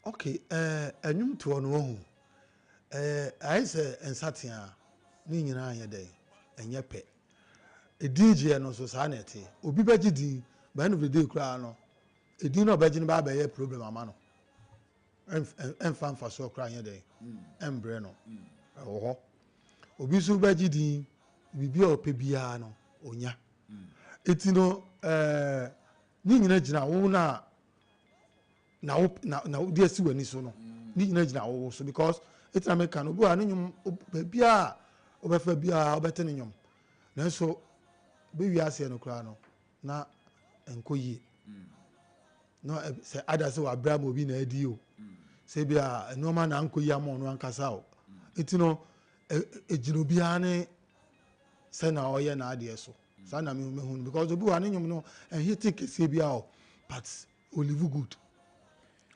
Okay, enyum to ono ho. I say ensatia ni nyina anya dey enye pe. A DJ no so sa na ete. Obi beji din by end of the day kra no. E din no beji no ba be problem ama no. Enfan so kra anya dey. Embre no. Oho. Obi so beji din bibi o pe bia no onya. Eti no ni nyina gina wo na di esi wani so no ni nyina gina wo so because it's American obi wa nyum bia obefa bia obete ne nyum na so be wi ase no kra no na enkoyi no say ada say wa bra mo bi na adi o say bia no ma na enkoyi am no ankasa o eti no ejino bia ne say na oye na ade so sa na me hu because obi wa nyum no hit kese bia o but olive good.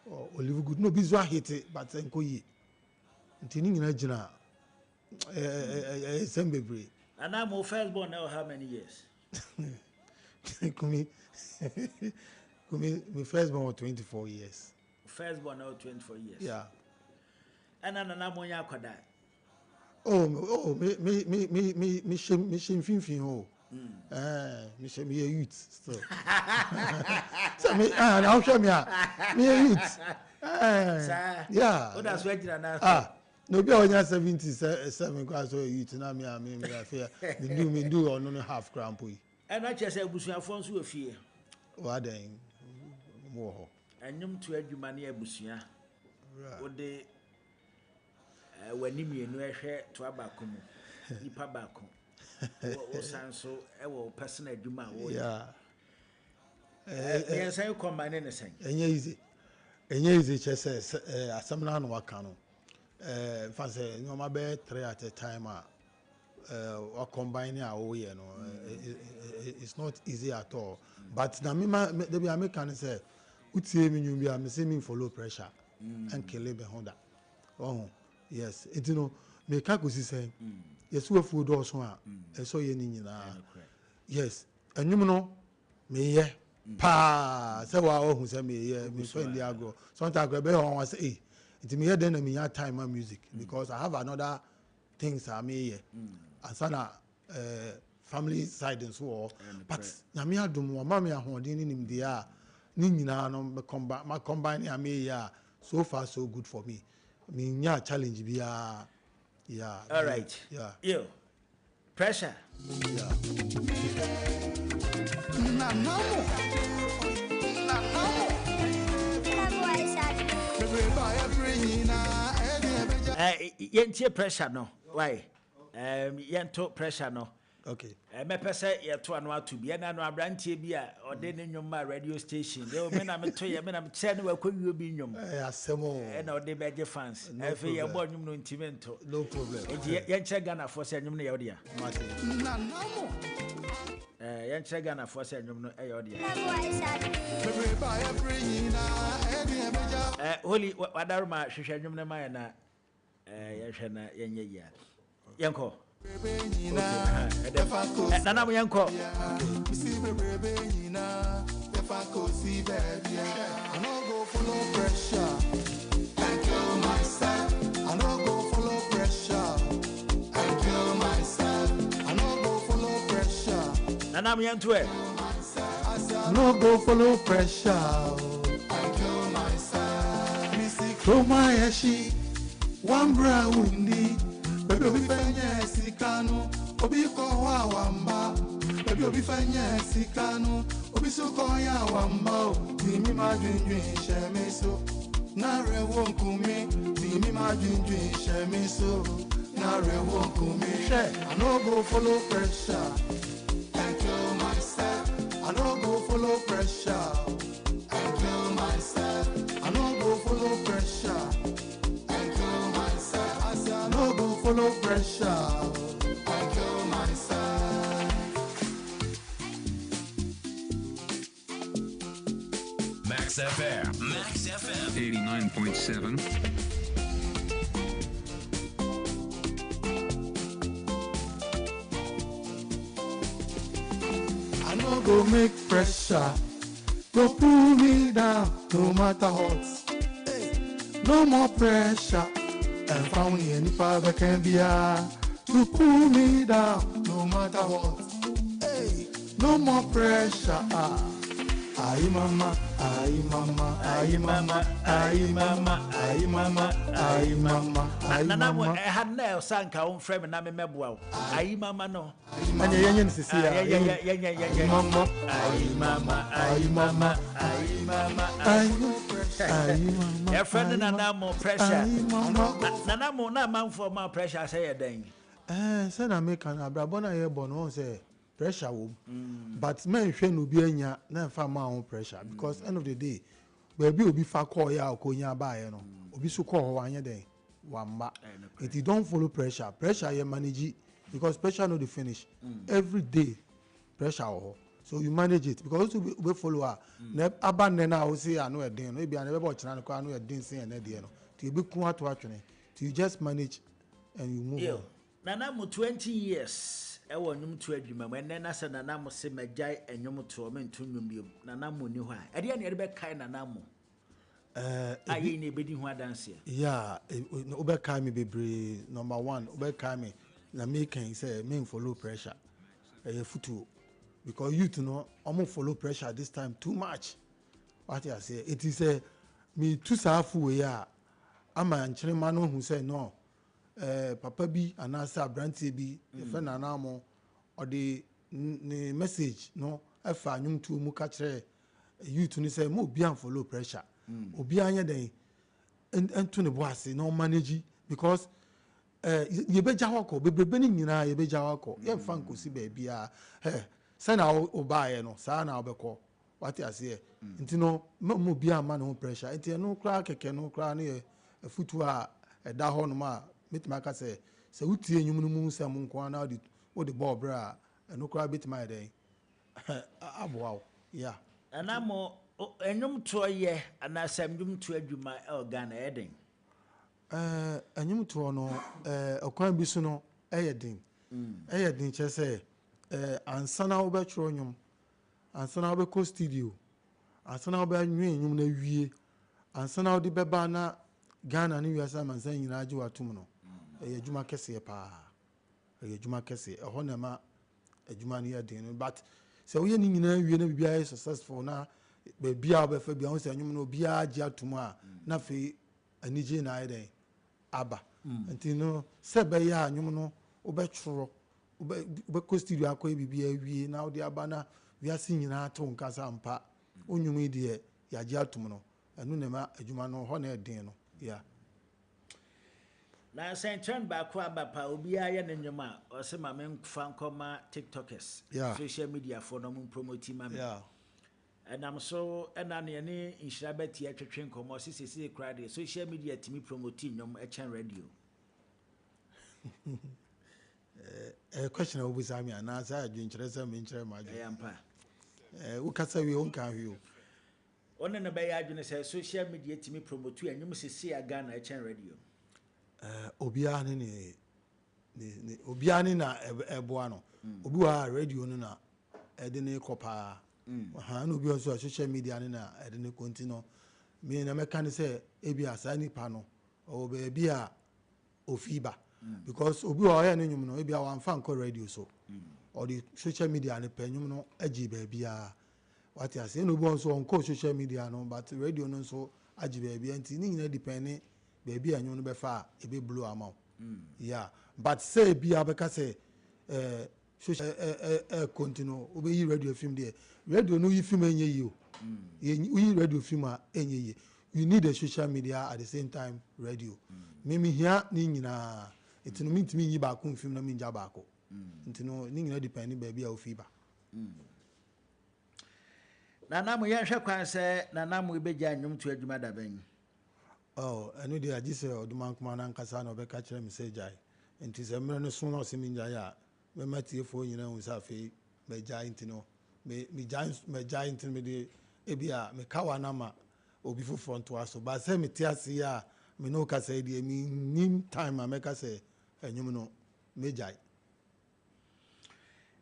Oh, olive good no bizwa hit but enkoyi ntini nyina gina sembebre and I'm first born now how many years? Kumi my first born was 24 years. First born now 24 years. Yeah. And I'm monya kwada. Oh, me finfin ho. Me a youth still. So me I'll show me a youth. Yeah. Oh, that's where you now. No be on 77 class so youth na me fear. Me do or no half crown boy. And I just say busuafo nso afie. What then? More. Anyum to adwuma ne abusua. Wo de wani mienu ehwe to abako mu. Nipa bako. Wo sanso e wo personal adwuma wo. Yeah. Yes, I combine anything. Enye easy chese asamna no waka no. Fancy no ma be 3 at a time or combining our you know it's not easy at all. But na me they be American say utie me nyum bia me say me follow pressure and kill be honda. Oh yes, it you know me ka go si say yes we food also a so ye ni nyina. Yes, enyum no me ye pa say wa ohun say me ye me friend dey agro. Sometimes I be on say eh it me then me ya time my music because I have another things I me here. And sana family side and so on. But nyame adom wo ma me ahoden ni nim dia ni nyina no me combine am here so far so good for me. Me nya challenge bia yeah. All right. Yeah. You. Pressure. Yeah. Yentie pressure no. Why? Yento pressure no. Okay. Me pese ye to anu atu bi na no abrantie bi a ode ne nwom radio station. Dey o me na me to ye me na me che ne wakwi obi nwom. Asemo. Na ode beje fans. Efe ye bo nwom no ntimento. No problem. Ye nche Ghana for say nwom no ye ode ya. Ye nche Ghana for say nwom no ye ode ya. Holy wadaruma hwehwe nwom no ma na ye hwe na yenye ya. Yanko. Nana Yanko. I no go follow pressure and kill myself. I no go follow pressure and kill myself. I no go follow pressure. Nana Yanto. I no go follow pressure and kill myself. Throw my ashi, one brown windy. Baby, obi fanya sikano, obi ko wa wamba. Baby, obi fanya sikano, obi so ko ya wamba. Ti mi ma junjun sheme so, na re won kumi. Ti mi ma junjun sheme so, na re won kumi. I no go follow pressure and kill myself. I no go follow pressure and kill myself. I no go follow pressure. Follow pressure and kill myself. Max FM 89.7. I no go make pressure go pull me down no matter what. Hey, No more pressure. And found any father can be to pull me down, no matter what. Hey, no more pressure. Aye mama, aye mama, aye mama, aye mama, aye mama, aye mama, aye mama. Had no sanka on frame and I'm a mebwa. Aye mama no. And the sisi Yeah. mama, Aye mama, aye mama, aye mama, aye mama. your friend and I'm more pressure. Mama. Nanamo na man for more pressure say a dang. Say na make an abrabona here born on say pressure wom. But men hwe no bi anya na fa ma on pressure because end of the day baby obi fa call ya okonya ba ye no. Obi so call ho anya den wamba. If you don't follow pressure you manage because pressure no the finish. Every day pressure ho. So you manage it because we follow her. Abandon na o say anu e den no e bi an e be bo china no anu e den say na dey no. Ti be ku ato atwene. You just manage and you move on. Nanamo 20 years. I want you to adwuma when then as nanamo se magai enyom to me nto nwum bi nanamo ni ho a ade na ebe kai nanamo ayi na ebedi ho adanse yeah obe kai me bebre number 1 obe kai me na me can say me follow pressure futu because youth no omo follow pressure this time too much what I say it is me too safu we ya ama nkyere ma no hu say no papa bi anasa abrantie bi efe nanamo or the message no afa anyum tu mu ka kire youth ni say mo bi an follow pressure obi anya den ento ne boase no manage because ye beja wako bebrebe ni nyina ye beja wako ye mfa nkosi ba bia say na obaye no sa na obekọ what I say nti no mo bi an ma no pressure nti no kra keke no kra na ye futu a da ho no ma metima ka say wutie enyum no mu nsam nko na o de ball bra no kra betima den aboa yeah nanamo enyom to ye anasam dum to adwuma Ghana eden enyum to no okwan bi so no eyedin che say ansana wo be tro nyum ansana wo be ko studio ansana wo be nwe enyum na wie ansana wo de beba na Ghana ni wiasa man san nyina age watum no adwuma kese pa adwuma kese ho na ma adwuma ni yedin but so we ni nyina wie na bibia successful na bibia obefa bia ho se enyum no bia age atum a na fe anije na ayeden aba nti no se be ya enyum no obetworo obeko studio akoy bibia wie na odi aba na wiase nyina to nkasa mpa onyum de ya age atum no enu na ma adwuma no ho na yedin no yeah. Now, Saint Turn back pa obi aye ne nyoma o se ma men fan koma TikTokers social media for no promote ma me and I'm so and an any inshirabeti atwetwen komo sisi crowd social media timi promote nyom e chan radio question obi sami ana sa adwenkyere sa me nkyere ma adwen yampa wo kasa wi on kan hwi o one na be ya adwene say social media timi promote nyom sisi Ghana e chan radio obia ni obia ni na eboa no obi wa radio no na ede ne kopa ha no obi on social media ni na ede ne continue me na meka ni say ebi asani pa no o be bia ofiba because obi wa ya ne nyum no ebi awan fan ko radio so or the social media ne pa nyum no agi ba bia what you say no obi on so on ko social media no but radio no so agi ba bia nti ni nyina depend baby anyo no be fa e be blow amount yeah but say be abeka say continue obe yi radio film there radio no yi film enye yi o yi radio film a enye yi you need a social media at the same time radio mimi hia ni nyina etino mintimi yi ba ko film na mi nja ba ko ntino ni nyina depend baby a ofiba nanamu ye hwe kwan se nanamu ibeja nyum to adwuma da ban anu dia jise oduma kuma na nkasa na obeka kire message ai enti se mre no so no se minja ya me matie fo nyina hu sa fe me jai ntino me jai ntino me de ebia me kawa na ma obi fu front to aso ba se me tiase ya me no ka se de mi nim time ameka se enyum no me jai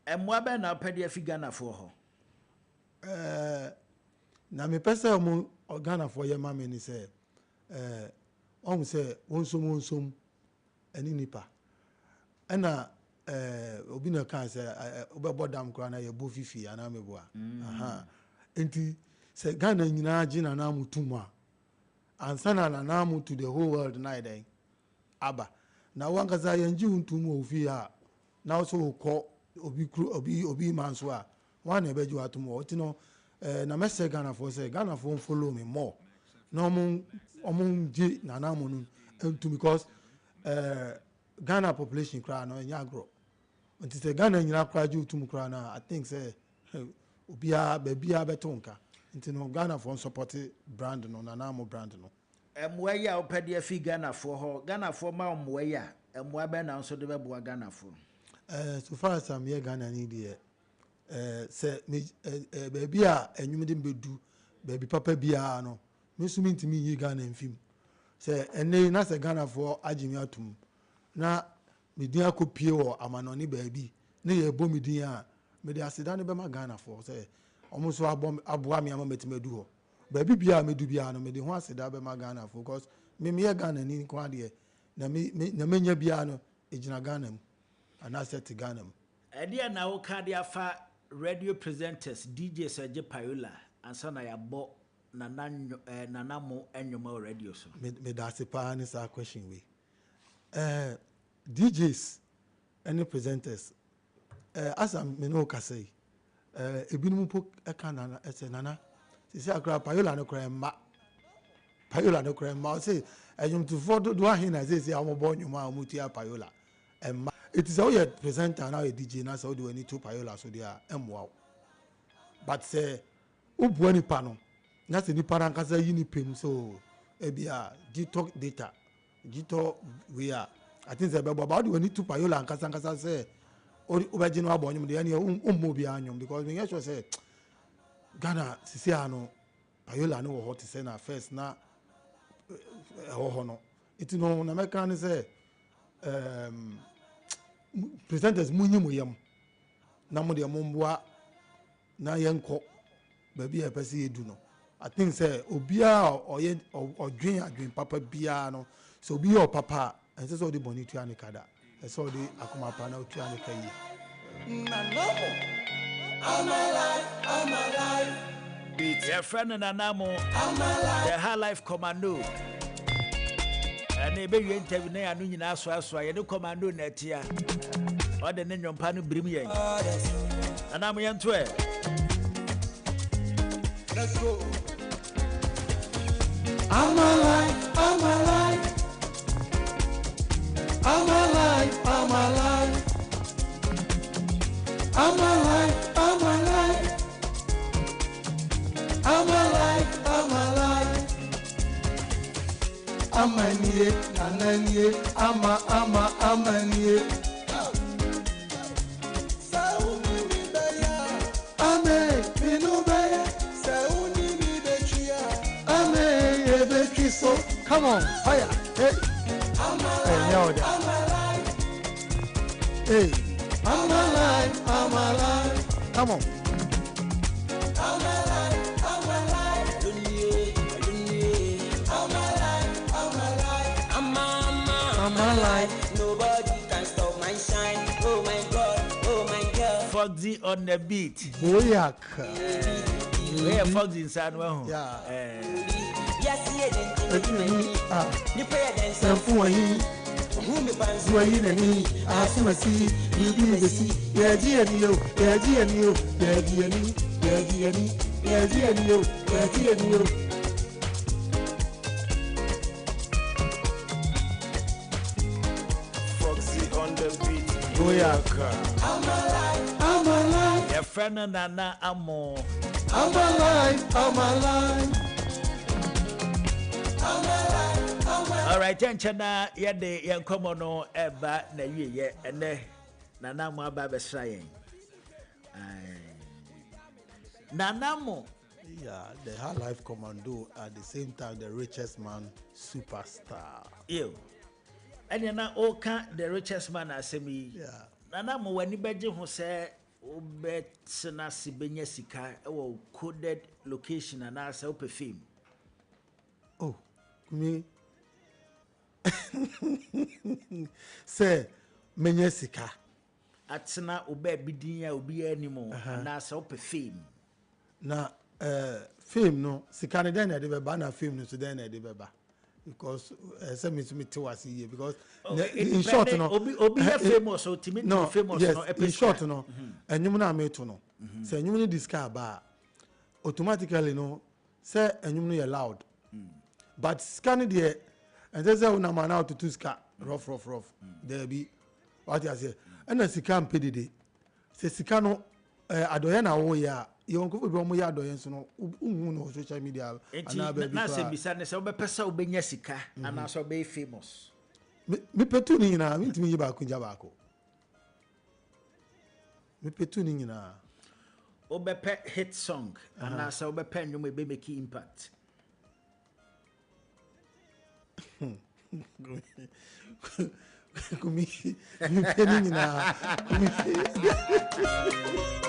emwa be na pede afiga na fo ho na me pese mo Ghana fo ye ma me ni se on say wonsom any nipa ena obi na kan say obebodam kra na ye bo fifi ana meboa aha enti say Ghana nyina agina na mutum a ansana na mu to the whole world na den aba na wankaza yanji untum ofi a na so ko obi manso a one na beju atum o tino na message Ghana for say Ghana for follow me more no omun ji na mu no because Ghana population cry no nyagro until say Ghana nyina cry ju utum cry na I think say obia bebia betonka until no Ghana for support brand no na mo brand no emwa ya opede afi Ghana for ho Ghana for ma omwa ya emwa be na so de beboa Ghana for so far as I'm here Ghana need there say baby a enwum de bedu baby papa bia no me so mintimi yi Ghana mfim say ene na say Ghana for agimi atum na medin akopie wo amanoni baby na ye bo medin a me de aseda ne be ma Ghana for say omo so aboa me amametima du ho baby bia medu bia no me de ho aseda be ma Ghana for because me Ghana ni kwa de na menya bia no ejina Ghana mu ana set Ghana mu ede na wo ka de afa radio presenters DJs eje Payola ansa na ya bo nana mo enwoma radio so me da se pa ni sa question we DJs any presenters as am me no ka say ebinum po e ka na ese nana se akra Payola no kra ma Payola no kra ma say enwum to for do ahin na say amobo nwuma amutia Payola emma it is all your presenter now a DJ na so do any two Payola so they are emwa but say ubu any pano na se ni para nkasa yi ni pem so ebia gito data gito we are I think say bebo about do any two Payola nkasa say obaji no abonyum de any ummo bia anyum because me sure say Ghana sisi ano Payola no hot say na first na ho no it no na make can say presenters munyimu yam na mo de momboa na yenko baby e pese edu no I think say obia oye odwen papa bia no so obi your papa and say so the boni tu anikada e so the akoma pa na tu anika yi all my life beat your friend Nanamo the high life commando and e be you interview na anu nyina so ye the commando na tia o de ne nyompa no brim yen Nanamo yento e let's go all my life all my life all my life all my life all my life all my life all my life all my life amanie nananie amanie sauni mi beya ame minu beya sauni mi bechia ame ebeki so come on fire hey hey all my life come on my life, nobody can stop my shine. Oh my God, Foxy on the beat. Boyak. Where Foxy inside one. Yeah. Yes, You pay attention for him. Who are you? Nani? Asimasi. You be the sea. Yeah, GNU. Yeah, GNU. Yeah, GNU. Yeah, GNU. Yeah, GNU. Yeah, GNU. I'm alive. Your friend Nana Amo. I'm alive. All right, tenchana yede yankomo no eba na wiye ene Nana mo aba besrayen. Nana mo. Yeah, the high life commando at the same time the richest man superstar. Ew. And na oka the richest man asemi. Yeah. Nana mo wani beje ho se obetsena sibenya sika e wo coded location na asa ope film. Oh, me Say menye sika. Atena oba bidin a obi animo na se op fame. Na fame no sika ne den na de beba na fame no so den na de beba. Because say me to me was here because in short no obi famous so timi no famous yes, no in short no enyum na me to no say enyum ni disca ba automatically no say enyum no loud but scan there and say una man out to ska rough there be what you say and sika mpedede say sika no adoye na wo ya you go be omo ya adoye so no unhu no social media ana ba bi na say bisa ne say obepesa obenya sika ana so be famous me petu ni na me ntimi yiba kunja ba ko me petu ni na obepe hit song ana say obepe nwom e be make impact kumi peni na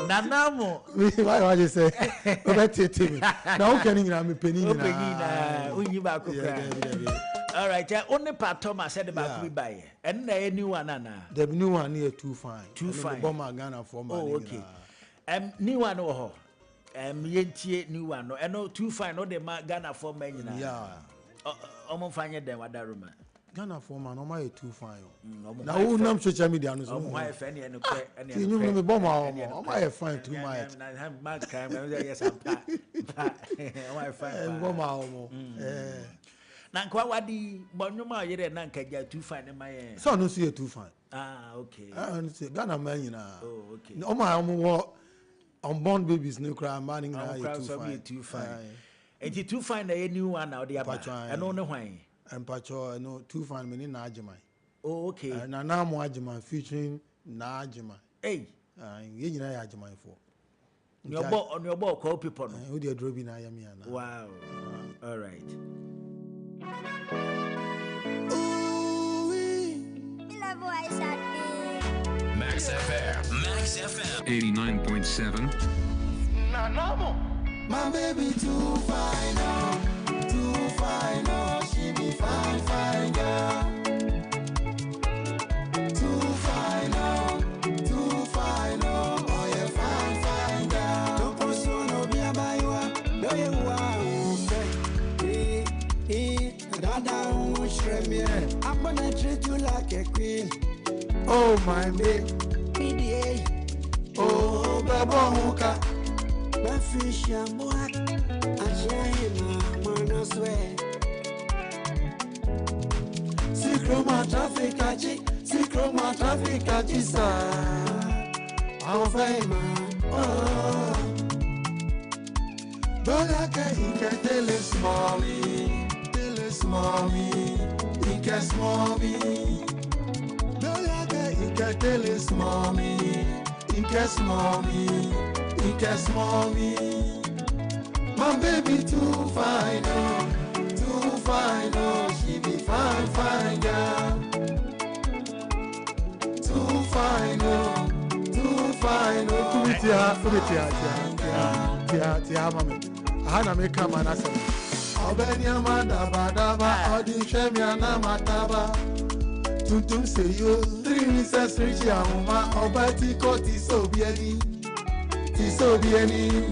nanamo why you say obetete me na o keni na me peni na unyi ba ko all right only part Thomas said ba ku buy and na new one na the new one here too fine bomb Ghana for man oh okay new one wo ho yentie new one no eno too fine no the Ghana for man nyina yeah omo fanye den wadaruma Ghana for man no my too fine na who nam social media no so why fan ene kwe ene you know me bomb o my fine too much man kan yes am pa why fine bomb o na kwa wadi bonyuma yere na nkaja too fine ma ye so no see too fine okay no see Ghana man nyina oh okay o my unborn babies no cry man na too fine enti too fine na new one na odi aba eno ne hwan Empacho no too fine me na Ajimai. Oh okay. Na na mo Ajimai featuring na Ajimai. Hey. Ye nyina ya Ajimai for. On your ball call people no. Who dey drobi na yam ya na. Wow. All right. Max FM 89.7. Na normal. My baby too fine, she be fine girl. Too fine, oh yeah, fine girl. Don't post no be about you, do you want? Dada won't shred me. I'm gonna treat you like a queen. Oh my baby, PDA. Oh, Baba Muka. My fish, I'm what? I swear. Secret my traffic aji sir. How fame Dolaka ike tele smally, ike smally. Dolaka ike tele ike smally. My baby too fine, she be fine girl. Too fine, Tia mama. Hana me come and ask. Obenya madaba, odi shemia na mataba. Tuntum say you 3 weeks reach ya mama, obati ko ti so bieni.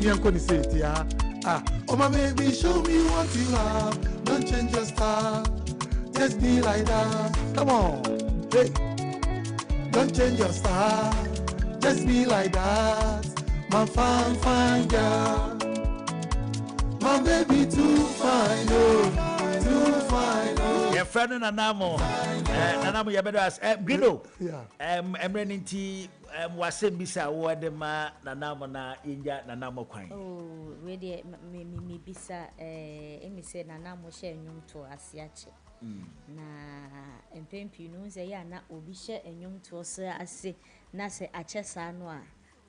Nyanko ni say tia. Oh my baby, show me what you have. Don't change your style, just be like that. Come on. Hey. Don't change your style, just be like that. My fine girl. My baby too fine, too fine. Your friend Nanamo, Nanamo Yabedas, Guido. Yeah. Emreninti wase bisa wode ma Nanamo na inja Nanamo kwan. Oh, really me bisa emi se Nanamo she enwum to asiache. Na empempi no ze ya na obi she enwum to so ase na se achesa no a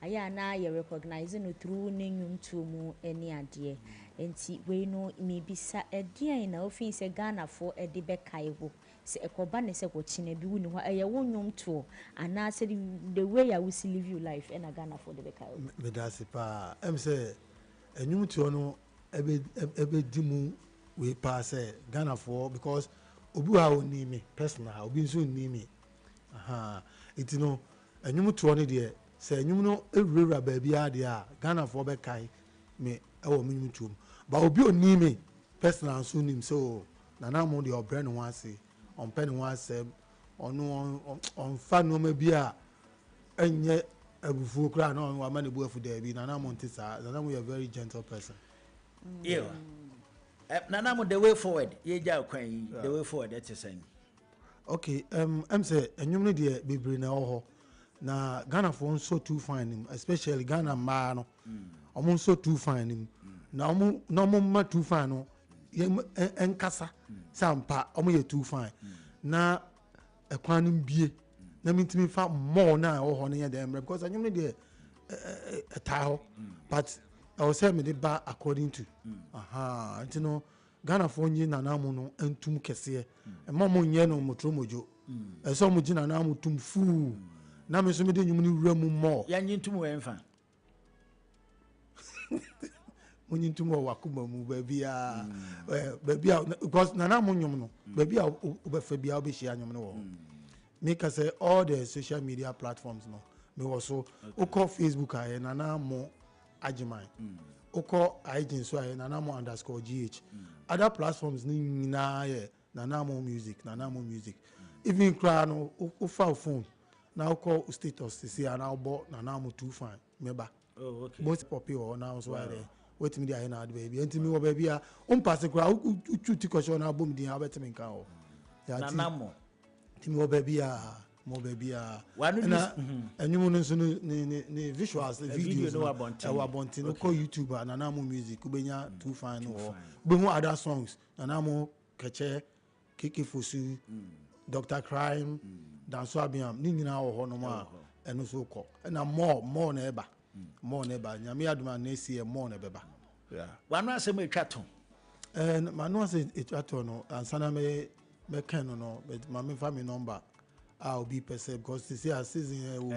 aya na ye recognize no through nenwum to mu eni ade enti we no me bisa edian na ofin se Ghana for ede be kaibo se ekoba ne se kochina bi wuni ho eye wonwum to ana se the way I will live your life and Ghana for the be kaibo me dasi pa em se enwum to no ebe dimu we pass Ghana for because obi wa oni me personal obi nso ni me it no enyum to no de say enyum no ewura ba bia de a Ghana for be kai me e wo me nyum to ba obi oni me personal so nim so nana mo de obre no ase on pen no ase on fa no ma bia enye abufu kra na wa ma ne bu afu da bi nana mo ntisa nana mo a very gentle person. Yeah. Nana mo the way forward ye ja kwan the way forward that is saying. Okay, I'm say enyum no de bebre na ho na Ghana for so too fine him, especially Ghana ma no. Omo so too fine him. Na omo ma too fine no ye enkasa sampa omo ye too fine. Na ekwan nim bie na mintimi fa more na ho no ye dem because enyum no de ho but I will say me the ba according to you know Ghana for nyi nana mu no entum kese e mamo nye no motro mojo e so mo gi nana mu tum fu na me so me de nyum ni wura mu mo ya nyi ntum we mfa mo nyi ntum wa kuma mu ba bia because nana mu nyum no ba bia obefa bia obeshi anyum no wo me ka say all the social media platforms no me was so call Facebook aye nana mu Ajimai. Oko IG so aye nanamo_gh. Other platforms ni na ye nanamo music. Even cry no o phone. Now call status to see and about nanamo too fine. Meba. Oh okay. Most popular now so why there. Wait me there na baby. Enti me wo baby a pass cry chuti question na bom din abet me nka o. Nanamo. Ti me wo baby a mo baby a na enyum no so ne visuals the videos no abonti no call YouTube and nanamo music ubenya too fine or be other songs nanamo keche kiki fosu Dr. Crime danso abiam ni nyina ho no ma eno so ko na more na eba nyame aduma na esi more na beba wanu asem etwato manu asem etwato no ansana me ken no but mama fa me number I'll be per se because this year season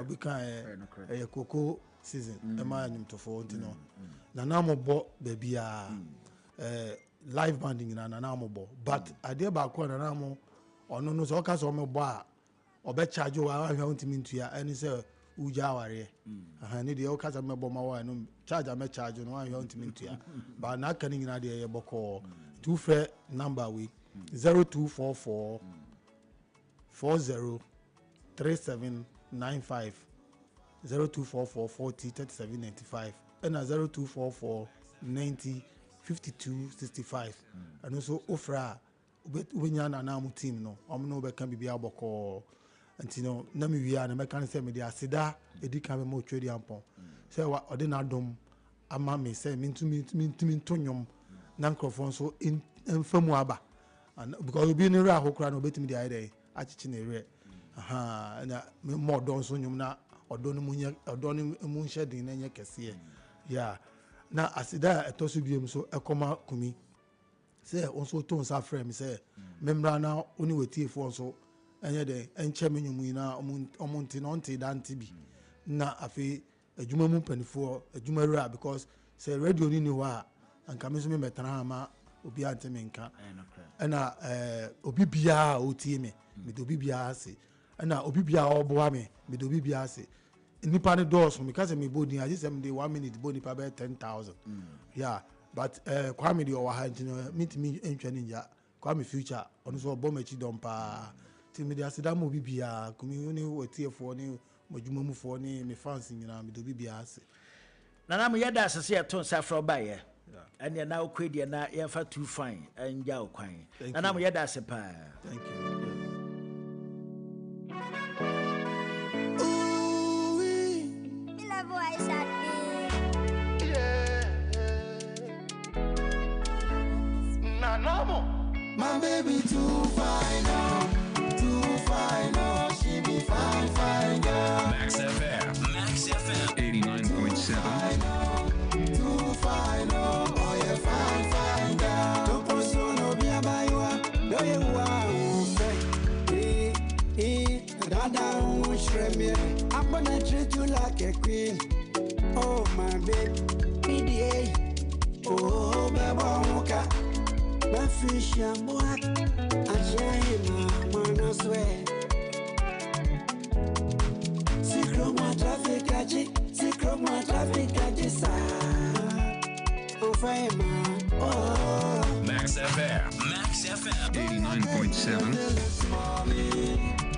we can a cocoa season am to for no na na mo bo baby live banding na na mo bo but ade ba ko na na mo ono no so ka so mo bo a obe charge o wa hwa ntimi ntua ani se uja aware ne de o ka sa me bo ma wa no charge me charge no wa hwa ntimi ntua ba na kan nyina de ye boko two fair number we 0244 403795 0244 403795 and 0244 905265 and also offer ubenya na mu team no omno be kan bibia boko antino na me wi na me kan say me dia sida edika me mo twedi ampon say wa ode na dom ama me say mintumi ntonyom na microphone so enfamu aba and because obi ni ra hokura na obetimi dia ide achichi na ere na mo don so nyum na odo no munye odo no mu nhedin na nye kese ya na asida etoso biem so ekoma kumi say onso to nsa frame say memra na oni wetiefo so enye de enche menyum na omunti no nti danti bi na afi adwuma mu panifo adwuma ra because say radio ni ho a anka me so me metana ma obi anteme nka na obi bia otie me do bibia ase na obi bia oboa me do bibia ase nipa ne doors me ka say me bodi I just say 1 minute bodi pa be 10,000 yeah but kwame de owa ha ntino meet me entwa ninja kwame future ono so obo machi don pa ti me de asida mo bibia kumi ni wetiefo ni modwuma mufo ni me fans nyina me do bibia ase nana me yeda asese eto safro baye and na okwedi na yefa too fine anja okwan nana me yeda ase pa thank you. My baby too fine, she be fine, girl. Max FM 89.7. Too fine, oh yeah, fine, girl. Don't post no be about you, do you want Dada won't shred me. I'm gonna treat you like a queen. Oh my baby, PDA, oh baby, Bafisha Moat, Ajahima, Mana Swear. Secret traffic, sir. Oh, fire, oh. Max FM. Max FM. 89.7.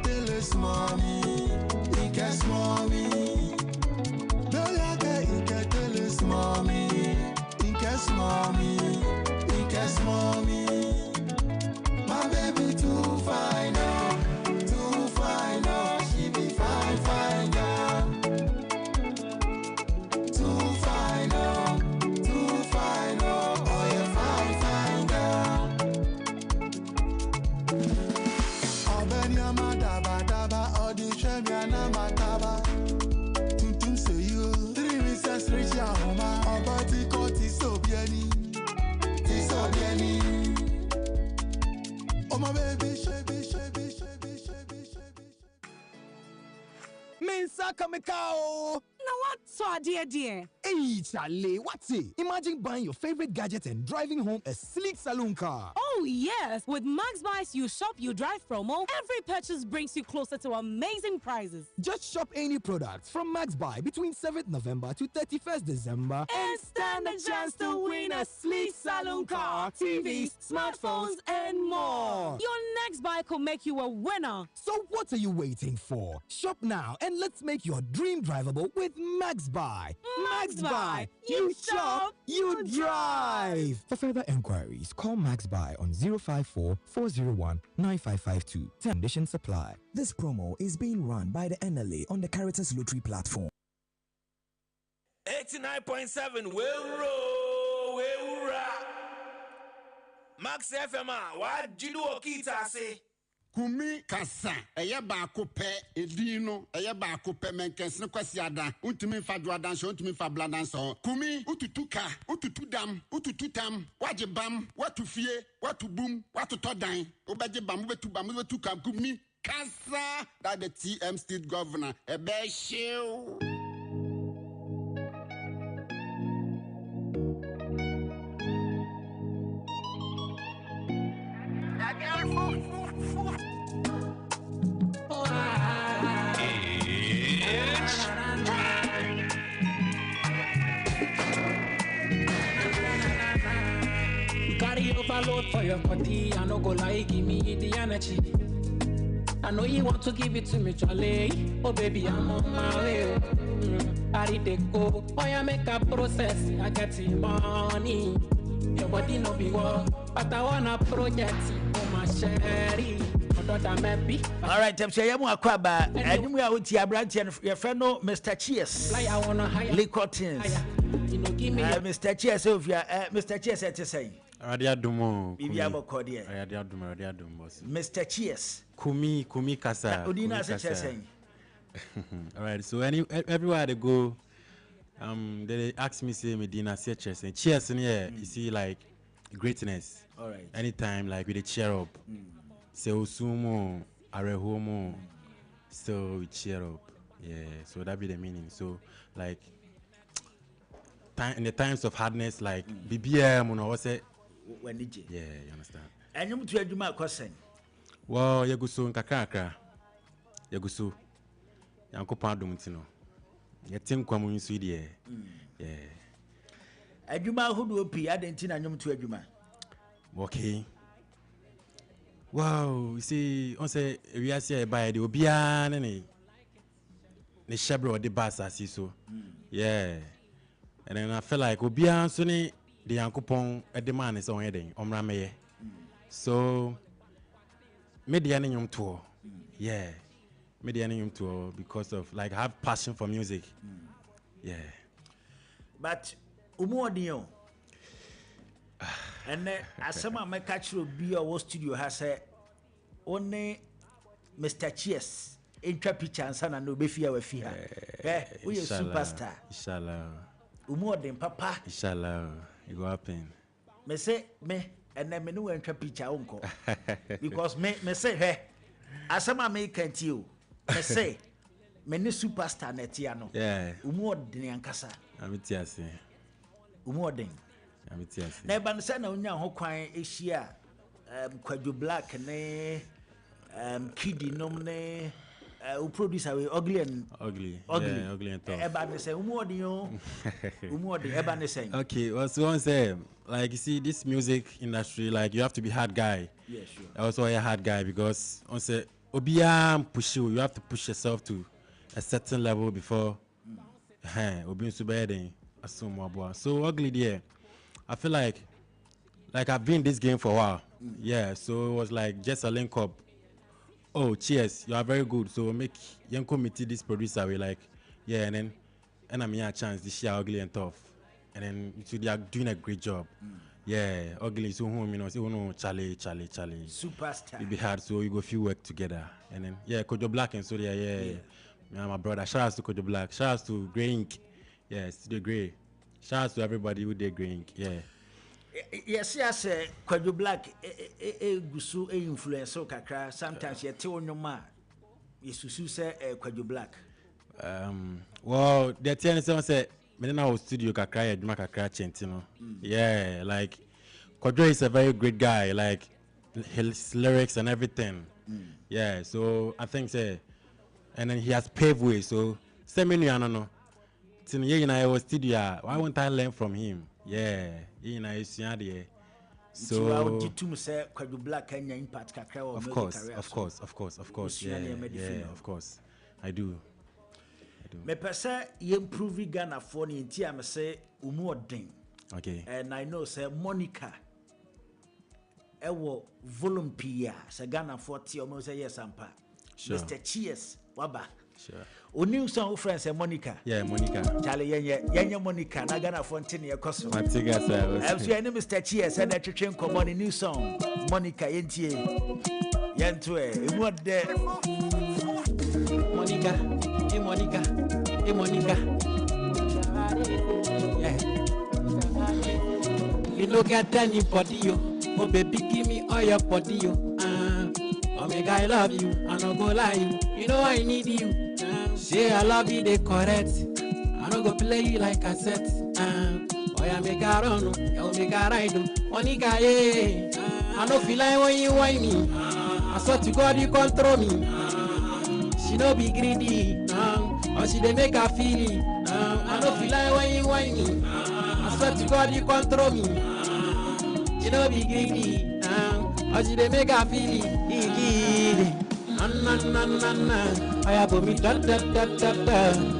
Tell us, mommy. Ikas, mommy. Dolaga, Ika, tell us, mommy. Ikas, mommy. Ikas, mommy. My baby too fine, oh. Too fine, oh. She be fine, fine, girl. Too fine, oh. Too fine, oh. Oh, you fine, fine, girl. Obenyama daba daba, Odishemiana mataba. Tuntum say you, 3 Mrs. Richia Homa, Obati Koti Sobieni, Tisobieni. Oh my baby, shaby. Mensa Kamekao! Now what so dear? Hey, Charlie, what's it? Imagine buying your favorite gadget and driving home a sleek saloon car. Oh yes, with Max Buys You Shop You Drive promo, every purchase brings you closer to amazing prizes. Just shop any product from Max Buy between 7th November to 31st December And stand a chance to win a sleek saloon car, TVs, smartphones, and more. Your next buy could make you a winner. So what are you waiting for? Shop now and let's make your dream drivable with Max Buy. Max Buy. You shop, you drive. For further enquiries, call Max Buy on 054 401 9552. Conditions supply. This promo is being run by the NLA on the Caritas Lottery platform. 89.7 Will Max FM, what do you do? Kita say? Kumi kasa eye baako pɛ edin no eye baako pɛ menkɛsene kwasi ada untumi fa duadan so untumi fa bladan so kumi ututu ka ututu dam ututu tam waje bam watu fie watu bum watu todan obaje bam betu ka kumi kasa that the TM state governor ebe shew. Overload for your body, I no go lie, give me the energy. I know you want to give it to me, Charlie. Oh baby, I'm on my way. I did the go, oh yeah, make a process. I get the money. Your body no be war, but I wanna project it for my sherry. All right, I'm saying I'm Aquaba, and we are with your branch and your friend, Mr. Cheers. Lee Cottons. Mr. Cheers, Mr. Cheers, at the same. Radia Dumo, Radia Dumo, Mr. Cheers. Kumi Kasa. Udina saying. All right, so everywhere they go, they ask me, say, Medina, say cheers. And cheers in here, you see, like, greatness. All right. Anytime, like, we cheer up. Say, Osumo, Arehomo, so we cheer up. Yeah, so that be the meaning. So, like, in the times of hardness, like, BBM, you know, what's it? When did you? Yeah, you understand. And you to do my question. Well, Yagusu and Kakaka. Yagusu. Yanko Padumtino. Yatim Kwamun Swede. Yeah. Aduma who do be Argentina and to Aduma. Okay. Wow, you see, on say, we are say by the Obian and the Shabro, the bass, I see so. Yeah. And then I feel like Obian Sunny, the Yankopon, at the man is on heading, on Rameye. So, Medianium tour. Yeah. Medianium tour because of like, I have passion for music. Yeah. But, Umodio. And as some of my catch will be our studio has said, only Mr. Cheers, picture and son and no befia with fear. We are superstar. Inshallah. More than papa. Inshallah. You go happen. Me say me and then me no enter picture uncle. Because me say hey, as some American you. Me say me no superstar netiano. Yeah. More than Yankasa. I'm it. More than. Na eba nsa na onya ho kwan ehia Kwadwo Black ne Kiddy nom ne who producer we ugly and tough. Eba ne say umodi yo. Umodi eba ne say. Okay, well so one say like you see this music industry like you have to be hard guy. Yeah, sure. Also a hard guy because on say obiya push you have to push yourself to a certain level before obi so bad assume wabwa. So ugly there. I feel like I've been in this game for a while. Yeah, so it was like just a link up. Oh, cheers, you are very good. So make young committee this producer we like, yeah, and I'm here a chance this year ugly and tough. And then so they are doing a great job. Yeah, ugly so home, say Charlie. Superstar. It be hard, so you go few work together. And then Kwadwo Black and so yeah. My brother. Shout out to Kwadwo Black. Shout out to Grey Ink. Yeah, Studio Grey. Shout out to everybody who did Grey Ink. Yeah. Yes, Kwadwo Black gusu influence kakra. Sometimes you tell no ma. Yesusu say Kwadwo Black. Well, the TNS say me na o studio kakra ya duma kakra chentino. Yeah, like Kwadwo is a very great guy. Like his lyrics and everything. Yeah, so I think say, and then he has paved way. So say me no. Tin ye na I studio. Why won't I learn from him? Yeah, you know, it's there. So Kwadwo Black Kenya impact kakra. Of course. Yeah, of course. I do. Me pese ye improve Ghana for ni nti am say umu odin. Okay. And I know say Monica ewo volume P say Ghana 40 omo say yes ampa. Sure. Mr. Cheers waba. Sure. Oni song friend say Monica. Yeah, Monica. Charlie yenye Monica na Ghana 40 ne ekoso. Matiga sir. I'm so Mr. Cheers and that twetwe nkomo ni new song Monica yentie. Yento emu de Monica. Yeah. You look at anybody, yo. Oh, baby, give me all your body, yo. Omega, I love you. I don't go lie you. You know I need you. Say I love you, they correct. I don't go play you like I said. Oh, yeah, make a run. Oh, make a ride. Monica, yeah. I don't feel like when you whine me. I swear to God, you control me. She no be greedy, or she dey make her feel it. I no feel like when you whine me. I swear to God you control me. She no be greedy, or she dey make her feel it. Na. Oya put me da.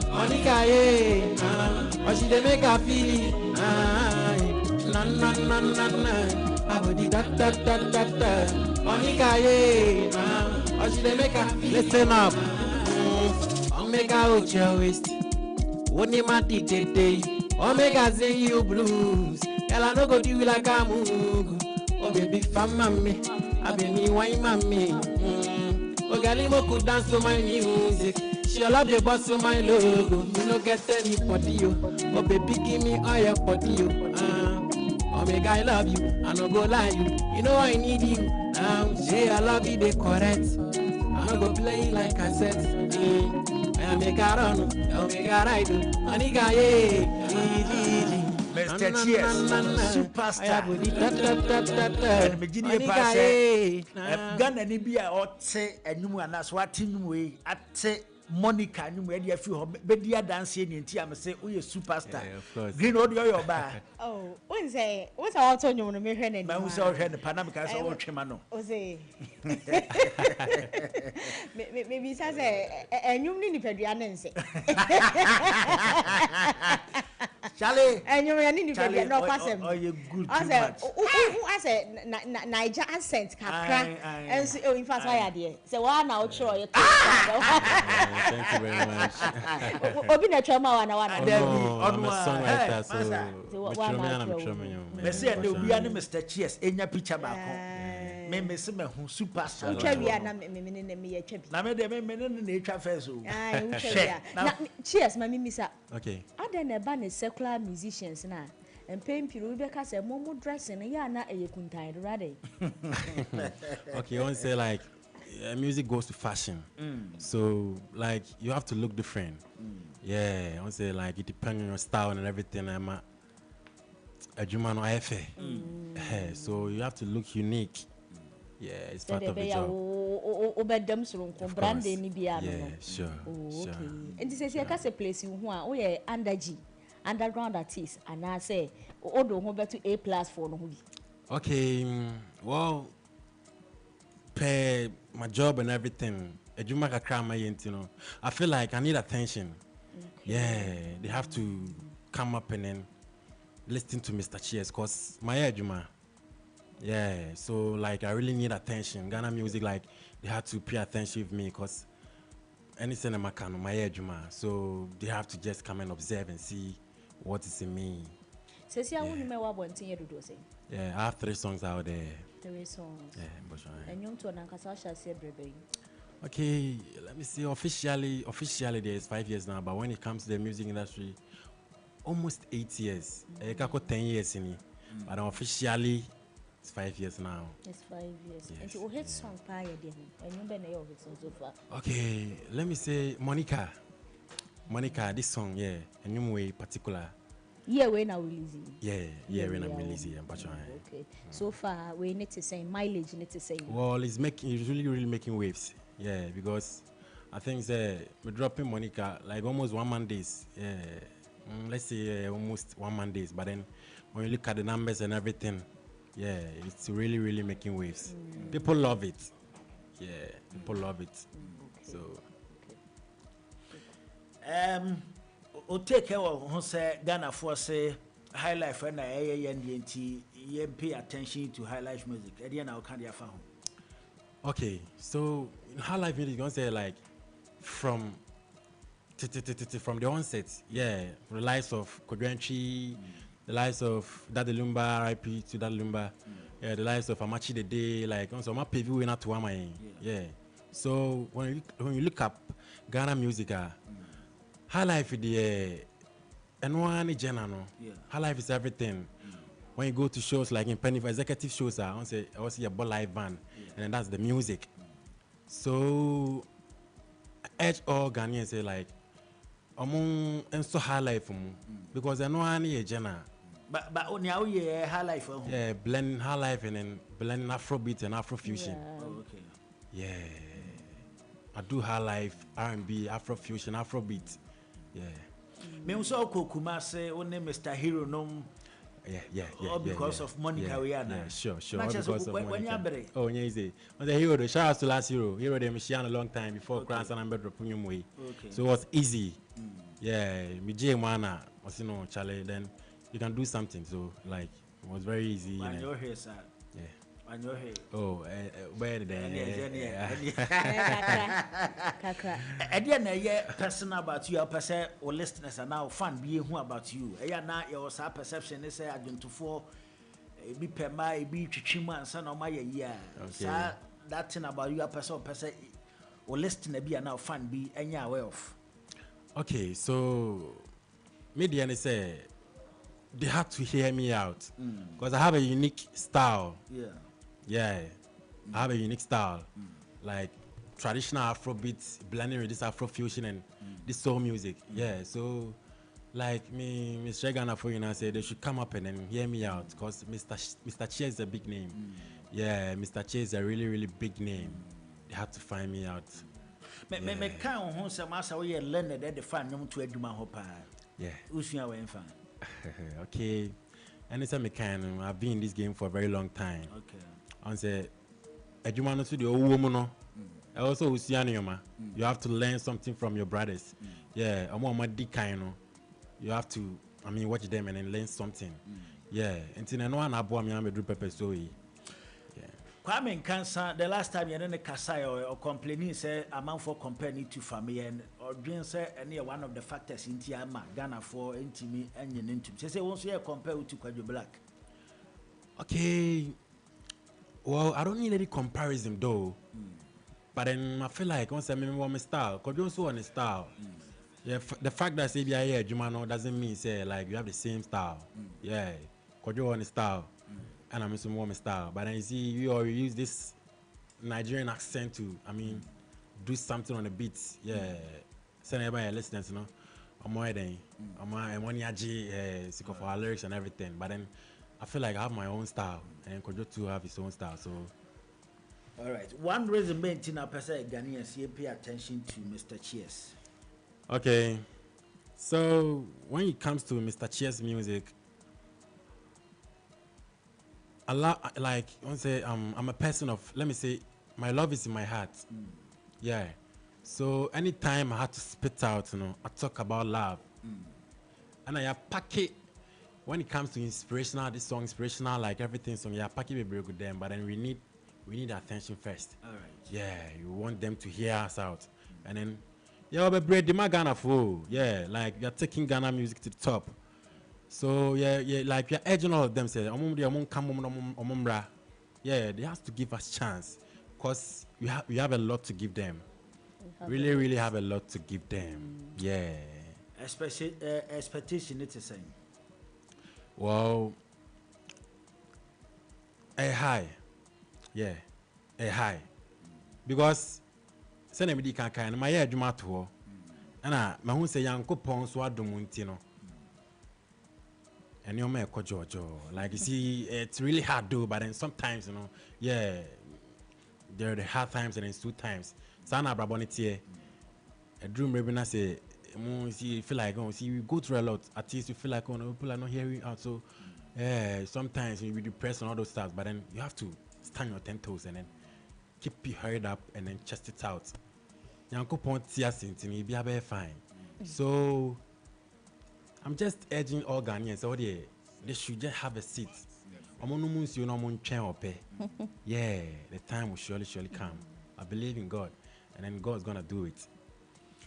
Monica yeah, or she dey make her feel it. Na. I put the da. Monica yeah, or she dey make her feel it. Listen up. Omega out your waist. Only my day. Omega sing you blues. Girl, I no go do you like a move. Oh baby, fam mommy. I be me wine mommy. Oh girl, could dance to my music. She love the boss to my logo. You no get anybody yo. Oh baby, give me all your body yo. Omega, I love you. I no go lie you. You know I need you. Say I love you, they correct. I no go play like I said. I make a run, I make a ride. Monica, yeah. Mr. Cheers, superstar. And Virginia Pass. Ghana ni bia ote enum anaso atinum we ate Monica ni we dey fi ho be dia dance ni nti am say we superstar. Yeah, of course. Green audio your ba. Oh, when say what I want nyum no me hwe na ni. Ma hu say o hwe ne panamika say o twema no. O say. Me bi sa say enyum ni nipadua ne nse. Charlie, enyum ya ni nipadua no kwasem. Oh, you good too much. I say Niger accent kakra. And so in fact why there. Say wa na o chiro you talk. Thank you very much. Obi na choma wana. I'm a songwriter, so me say the obi and Mr. Cheers enya picture baako. Me say me hu superstar. Utwa na me ye twa bi. Na me de me na etwa first o. Ah, utwa. Na Cheers ma mimisa. Okay. Ada na ba na secular musicians na. Empempiru we be ka say mo dressing ya na eyekuntan rather. Okay, I want to say like music goes to fashion. So like you have to look different. Yeah, I want to say like it depends on your style and everything. a Juma no IFA. So you have to look unique. Yeah, it's part of the job. Brand ni bia no. Yeah, sure. Okay. And this is a place you want we under G. Underground artist and I say odo ho beto A+ for no ho bi. Okay, well, pay my job and everything. A Juma kakra my you know. I feel like I need attention. Yeah, they have to come up and then listen to Mr. Cheers cause my Juma. Yeah, so like I really need attention. Ghana music, like they had to pay attention with me because any cinema can my Juma. So they have to just come and observe and see what is in me. Says I wouldn't know what one thing you do say. Yeah, I have 3 songs out there. 3 songs. Yeah, but and you to an shall say brebe. Okay, let me see. Officially, there's 5 years now, but when it comes to the music industry, almost 8 years. I got 10 years in it, but officially. It's 5 years now. It's 5 years. Yes. And you hit song prior then. And you been of it so far. Okay, let me say Monica, this song, yeah, a new way particular. Yeah, when I releasing. Yeah, when I'm releasing. Okay. So far, we need to say mileage. Need to say. Well, it's really making waves. Yeah, because I think we're dropping Monica like almost 1 month days. Yeah, let's say almost 1 month days. But then when you look at the numbers and everything. Yeah, it's really making waves. People love it. Yeah, people love it. So, o take care of who say Ghana for say high life and you pay attention to high life music. Okay, so in high life music, you gonna say like from the onset, yeah, from the likes of Kodrenchi. The lives of Daddy Lumba, RIP to Daddy Lumba, yeah, the lives of Amachi the Day, like also my PV we not to Amaye. Yeah. So when you look up Ghana music, high life the and one general. High life is everything. When you go to shows like in Penny for executive shows, I want see a ball live band, and then that's the music. So edge all Ghanaians say like among and so high life because I know any general. But only how you high life. Yeah, blend high life and then blend Afrobeat and Afrofusion. Yeah. Oh, okay. Yeah, I do high life, R&B, Afrofusion, Afrobeat. Yeah. Me also Kumase only Mr. Hero no. Yeah. All because of Monica Rihanna. Yeah, sure. All because of Monica. Oh, yeah, easy. On the Hero, shout out to last Hero. Hero they Michigan a long time before Grants and Amber Premium way. Okay. So it was easy. Yeah, me J Mana was Charlie. Then you can do something. So like it was very easy. On your hair, sir. Yeah. On your hair. Oh, where the personal about you, person or listeners are now fan being who about you. Now your perception is I don't for be per my be chichima and son of my year. That thing about you, person or listener be now fan be any aware of. Okay, so media say they have to hear me out because I have a unique style. Yeah, I have a unique style, like traditional Afrobeat blending with this Afrofusion and this soul music. Yeah, so like me, Mr. Ghana for you say they should come up and then hear me out because Mr. Che is a big name. Yeah, Mr. Che is a really big name. They have to find me out. Me can't hold some as we learn that the fan no to eduma hopa. Yeah. Usia we fan. Okay. Anytime I can, I've been in this game for a very long time. Okay. And say eduma no to the old woman no. Also usia no you have to learn something from your brothers. Yeah, you have to watch them and then learn something. Yeah. Until no one abo me am do pepper so Kwame Nkrumah, the last time you didn't Kasai or complaining, say a man for comparing to family and or dream say any one of the factors in Tiama, Ghana for intimate and intimate. Say once you compare to Kwajo Black. Okay. Well, I don't need any comparison though. But then I feel like once I remember my style, Kwajo also on the style. Yeah, the fact that say here Jumano doesn't mean say like you have the same style. Yeah, Kwajo on the style. And I'm some warm style, but then you see you use this Nigerian accent to, do something on the beats. Yeah, send everybody listeners, I'm wedding. I'm money sick of our lyrics and everything. But then I feel like I have my own style, and Kojo too have his own style. So. All right. One reason being Tina Pesa Ghanaians pay attention to Mr. Cheers. Okay. So when it comes to Mr. Cheers music, a lot like I want to say I'm a person of, let me say, my love is in my heart. Yeah. So anytime I had to spit out, I talk about love. And I pack it when it comes to inspirational, this song inspirational, like everything song, pack it very good them, but then we need attention first. All right. Yeah, you want them to hear us out. And then but bread the Ghana for like you're taking Ghana music to the top. So like you're edging all of them say they have to give us chance because we have a lot to give them. Really have a lot to give them. Yeah. Especially expectation it's the same. Well, a high. Yeah. A high. Because send me the can my head to and my home say young coupon so adumuntino. And you make a Jojo. Like you see, it's really hard to do, but then sometimes, there are the hard times and then good times. Sana Brabonitier, a dream maybe not say, you feel like, we go through a lot. At least you feel like, people are not hearing out. So, sometimes you be depressed and all those stuff, but then you have to stand your 10 toes and then keep your head up and then chest it out. Yanko Pontia Sintini, be a fine. So, I'm just urging all Ghanaians, so they should just have a seat. Yeah, the time will surely come. I believe in God, and then God's gonna do it.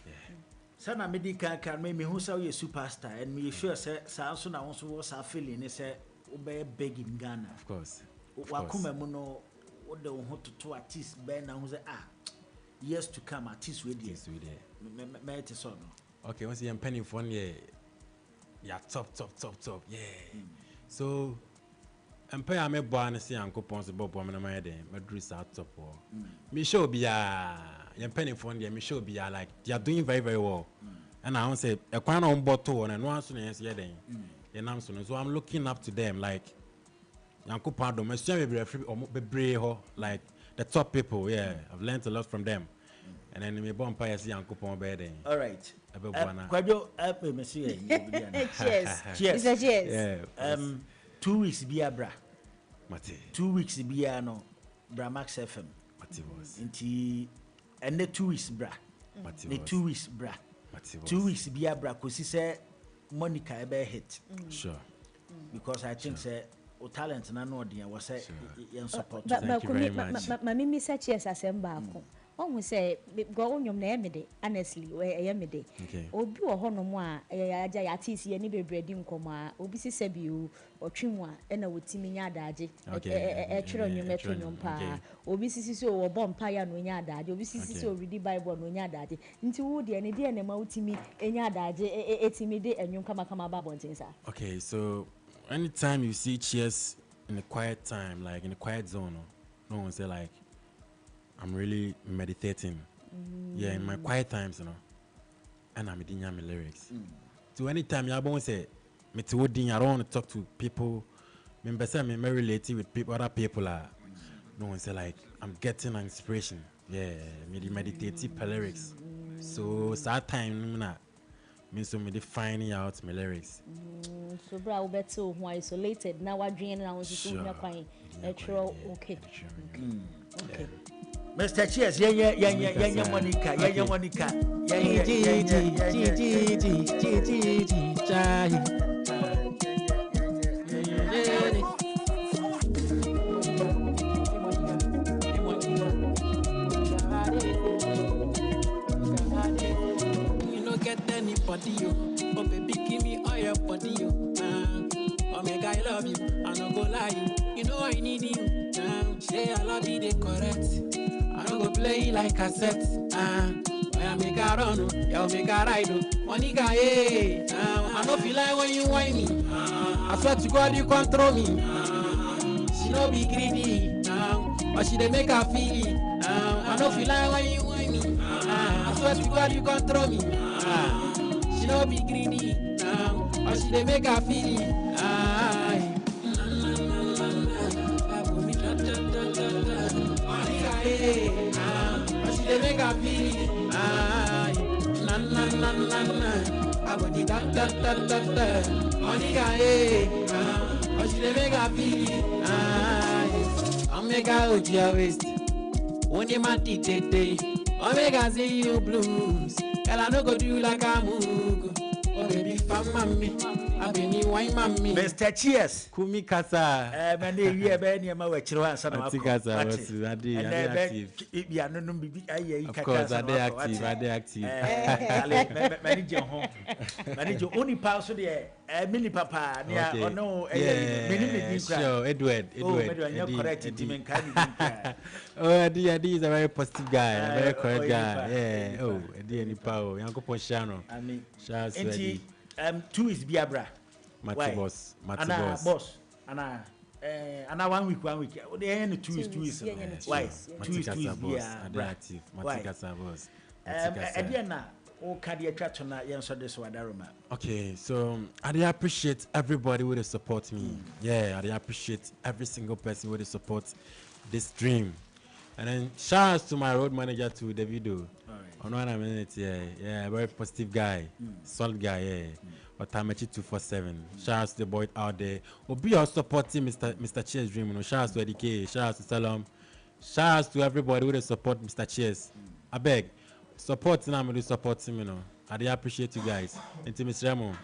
Yeah. Sana medical can make me who say you superstar, and me sure say also na also was a feeling say obey big in Ghana. Of course. Wakume muno what they want to artists be na who say years to come artists with you. Me it so no. Okay, once you penny for one top. Yeah. So empire me boy and see uncle Ponce Bob woman my day, my dress out top. Me show be your penny phone there, me show be like they are doing very, very well. And I want to say a crown on bottle and one soon yes, so I'm looking up to them like Uncle Pando, my like the top people, I've learned a lot from them. And then me born pay see Uncle Pon bed. All right. Kwajo cheers. Yeah. 2 weeks bia bra. Mate. 2 weeks bia no bra Max FM. Mate was. Inti and the 2 weeks bra. The 2 weeks bra. 2 weeks bia bra kosi say Monica ebe hit. Sure. Because I think say o talent na no dey was say yen support. Thank you very much. Mami say cheers asemba ako. Who say go on na emede honestly we emede obi wo ho no mo a aja ya tisi ye ni bebredi nkoma obi sise bi o otwinwa e na wotimi nya adaje e twero nwom eto nwom pa obi sisi so wo bompa ya no nya adaje obi sisi so read bible no nya adaje nti wo de ne de na ma wotimi enya adaje etimi de enwom kama ba bontensa. Okay, so anytime you see cheers in a quiet time, like in a quiet zone, no one say like I'm really meditating. Yeah, in my quiet times, and I'm doing my lyrics. So anytime you want to say, I don't want to talk to people. I'm related with people, other people. No one say like, I'm getting an inspiration. Yeah, meditative lyrics. So that time, means so me defining out my lyrics. So bra we better who isolated now we're dreaming now so we are fine. Okay. Okay. Mr. Cheers, Monica, Monica, You don't get anybody, oh baby, give me all your body, oh make I love you, I don't go lie you know I need you, say I love you, they correct. I don't go play like cassette. I make a run, you make a ride. Monica, hey, I don't feel like when you whine me. I swear to God, you control me. She don't be greedy, but she dey make her feel it. I don't feel like when you whine me. I swear to God, you control me. She no be greedy now, but she dey make her feel it. Aye. But she dey make her feel it. Aye. Na na na na na. I go di da da da da da. Monica, but she dey make her feel it. Aye. Omega Oja waist. Only my tete. Omega see you blues. Girl, I no go do like a mugu. Oh baby, fam mommy. I be ni wine mommy. Mr. Cheers. Kumi kasa. Man, you be ni ma we chiro ansa na akọ. Kasa was adi active. Bia no bi aye Of course, I dey active. Manager ho. Manager only pass so there. Mini papa near or no mini sure, Edward. Correct. Oh, Eddie is a very positive guy, a very correct guy. Yeah. Oh, Eddie any power. Yanko Ponchano. I mean, Charles. Two is Biabra. Matty boss. Boss. Anna 1 week. The end two is why? Two is Biabra. Active. Matty Casa boss. Ediana. Okay, so I appreciate everybody who support me. Yeah, I appreciate every single person who support this dream. And then shout out to my road manager to Davido. On 1 minute, yeah, very positive guy, solid guy, yeah. But I'm 247. Shout out to the boy out there. Will be our supporting Mr. Cheers dream. You know, shout out to EDK, shout out to Salam, shout out to everybody who support Mr. Cheers. I beg. Support him, you know. I appreciate you guys. And to Miss Remo,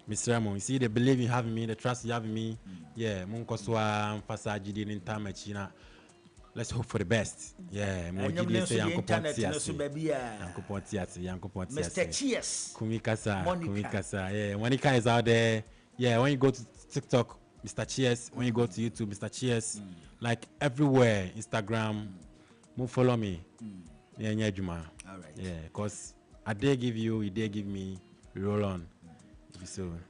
you see the believe you have in me, the trust you have in me. Yeah, Munkoswa, Fasaji, didn't time China. Let's hope for the best. Yeah, Mr. Cheers. Kumikasa. Yeah, Monica is out there. Yeah, when you go to TikTok, Mr. Cheers. When you go to YouTube, Mr. Cheers. Like everywhere, Instagram, follow me. Yeah, Juma. All right. Yeah, because I dare give you, you dare give me. We roll on. So